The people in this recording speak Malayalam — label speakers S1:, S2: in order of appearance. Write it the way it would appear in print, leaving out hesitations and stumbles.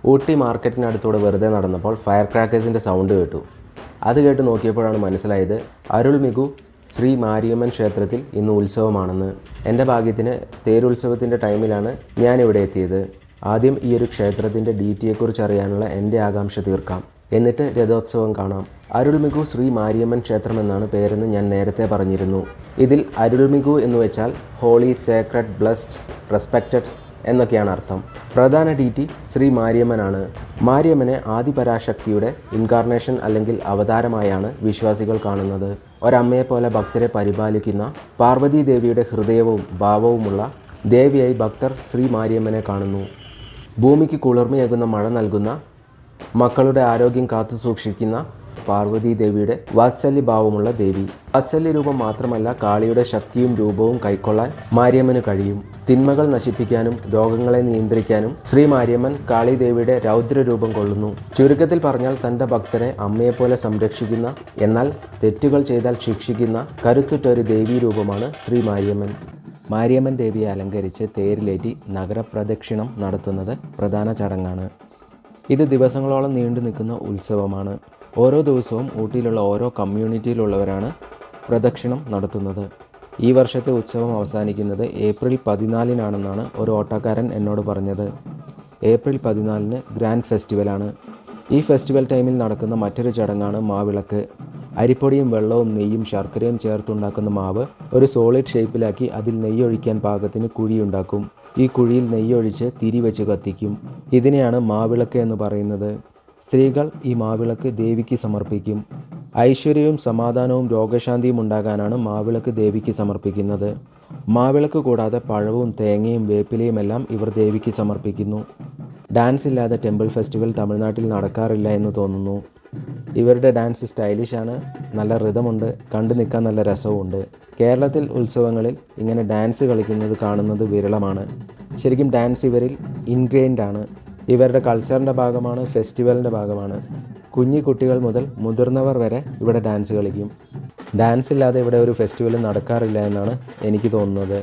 S1: ഊട്ടി മാർക്കറ്റിനടുത്തൂടെ വെറുതെ നടന്നപ്പോൾ ഫയർ ക്രാക്കേഴ്സിൻ്റെ സൗണ്ട് കേട്ടു. അത് കേട്ട് നോക്കിയപ്പോഴാണ് മനസ്സിലായത് അരുൾമികു ശ്രീ മാരിയമ്മൻ ക്ഷേത്രത്തിൽ ഇന്ന് ഉത്സവമാണെന്ന്. എൻ്റെ ഭാഗ്യത്തിന് തേരുത്സവത്തിൻ്റെ ടൈമിലാണ് ഞാനിവിടെ എത്തിയത്. ആദ്യം ഈ ഒരു ക്ഷേത്രത്തിൻ്റെ ഡീറ്റെയിൽക്കുറിച്ച് അറിയാനുള്ള എൻ്റെ ആകാംക്ഷ തീർക്കാം. എന്നിട്ട് രഥോത്സവം കാണാം. അരുൾമികു ശ്രീ മാരിയമ്മൻ ക്ഷേത്രം എന്നാണ് പേരെന്ന് ഞാൻ നേരത്തെ പറഞ്ഞിരുന്നു. ഇതിൽ അരുൾമികു എന്ന് വെച്ചാൽ ഹോളി, സേക്രഡ്, ബ്ലസ്ഡ്, റെസ്പെക്റ്റഡ് എന്നൊക്കെയാണ് അർത്ഥം. പ്രധാന ഡീറ്റി ശ്രീ മാരിയമ്മനാണ്. മാരിയമ്മനെ ആദിപരാശക്തിയുടെ ഇൻകാർണേഷൻ അല്ലെങ്കിൽ അവതാരമായാണ് വിശ്വാസികൾ കാണുന്നത്. ഒരമ്മയെപ്പോലെ ഭക്തരെ പരിപാലിക്കുന്ന പാർവതി ദേവിയുടെ ഹൃദയവും ഭാവവുമുള്ള ദേവിയായി ഭക്തർ ശ്രീ മാരിയമ്മനെ കാണുന്നു. ഭൂമിക്ക് കുളിർമയേകുന്ന മഴ നൽകുന്ന, മക്കളുടെ ആരോഗ്യം കാത്തു സൂക്ഷിക്കുന്ന പാർവതി ദേവിയുടെ വാത്സല്യഭാവമുള്ള ദേവി. വാത്സല്യ രൂപം മാത്രമല്ല, കാളിയുടെ ശക്തിയും രൂപവും കൈക്കൊള്ളാൻ മാരിയമ്മന് കഴിയും. തിന്മകൾ നശിപ്പിക്കാനും രോഗങ്ങളെ നിയന്ത്രിക്കാനും ശ്രീ മാരിയമ്മൻ കാളി ദേവിയുടെ രൗദ്രരൂപം കൊള്ളുന്നു. ചുരുക്കത്തിൽ പറഞ്ഞാൽ തൻ്റെ ഭക്തരെ അമ്മയെപ്പോലെ സംരക്ഷിക്കുന്ന, എന്നാൽ തെറ്റുകൾ ചെയ്താൽ ശിക്ഷിക്കുന്ന കരുത്തുറ്റൊരു ദേവീരൂപമാണ് ശ്രീ മാരിയമ്മൻ. മാരിയമ്മൻ ദേവിയെ അലങ്കരിച്ച് തേരിലേറ്റി നഗരപ്രദക്ഷിണം നടത്തുന്നത് പ്രധാന ചടങ്ങാണ്. ഇത് ദിവസങ്ങളോളം നീണ്ടു നിൽക്കുന്ന ഉത്സവമാണ്. ഓരോ ദിവസവും ഊട്ടിയിലുള്ള ഓരോ കമ്മ്യൂണിറ്റിയിലുള്ളവരാണ് പ്രദക്ഷിണം നടത്തുന്നത്. ഈ വർഷത്തെ ഉത്സവം അവസാനിക്കുന്നത് ഏപ്രിൽ 14-നാണെന്നാണ് ഒരു ഓട്ടോക്കാരൻ എന്നോട് പറഞ്ഞത്. ഏപ്രിൽ 14 ഗ്രാൻഡ് ഫെസ്റ്റിവലാണ്. ഈ ഫെസ്റ്റിവൽ ടൈമിൽ നടക്കുന്ന മറ്റൊരു ചടങ്ങാണ് മാവിളക്ക്. അരിപ്പൊടിയും വെള്ളവും നെയ്യും ശർക്കരയും ചേർത്തുണ്ടാക്കുന്ന മാവ് ഒരു സോളിഡ് ഷേപ്പിലാക്കി അതിൽ നെയ്യൊഴിക്കാൻ പാകത്തിന് കുഴിയുണ്ടാക്കും. ഈ കുഴിയിൽ നെയ്യൊഴിച്ച് തിരി വെച്ച് കത്തിക്കും. ഇതിനെയാണ് മാവിളക്ക് എന്ന് പറയുന്നത്. സ്ത്രീകൾ ഈ മാവിളക്ക് ദേവിക്ക് സമർപ്പിക്കും. ഐശ്വര്യവും സമാധാനവും രോഗശാന്തിയും ഉണ്ടാകാനാണ് മാവിളക്ക് ദേവിക്ക് സമർപ്പിക്കുന്നത്. മാവിളക്ക് കൂടാതെ പഴവും തേങ്ങയും വേപ്പിലയും എല്ലാം ഇവർ ദേവിക്ക് സമർപ്പിക്കുന്നു. ഡാൻസ് ഇല്ലാതെ ടെമ്പിൾ ഫെസ്റ്റിവൽ തമിഴ്നാട്ടിൽ നടക്കാറില്ല എന്ന് തോന്നുന്നു. ഇവരുടെ ഡാൻസ് സ്റ്റൈലിഷാണ്, നല്ല റിതമുണ്ട്, കണ്ടു നിൽക്കാൻ നല്ല രസവുമുണ്ട്. കേരളത്തിൽ ഉത്സവങ്ങളിൽ ഇങ്ങനെ ഡാൻസ് കളിക്കുന്നത് കാണുന്നത് വിരളമാണ്. ശരിക്കും ഡാൻസ് ഇവരിൽ ഇൻഗ്രെയിൻഡ് ആണ്. ഇവരുടെ കൾച്ചറിൻ്റെ ഭാഗമാണ്, ഫെസ്റ്റിവലിൻ്റെ ഭാഗമാണ്. കുഞ്ഞി കുട്ടികൾ മുതൽ മുതിർന്നവർ വരെ ഇവിടെ ഡാൻസ് കളിക്കും. ഡാൻസ് ഇല്ലാതെ ഇവിടെ ഒരു ഫെസ്റ്റിവൽ നടക്കാറില്ല എന്നാണ് എനിക്ക് തോന്നുന്നത്.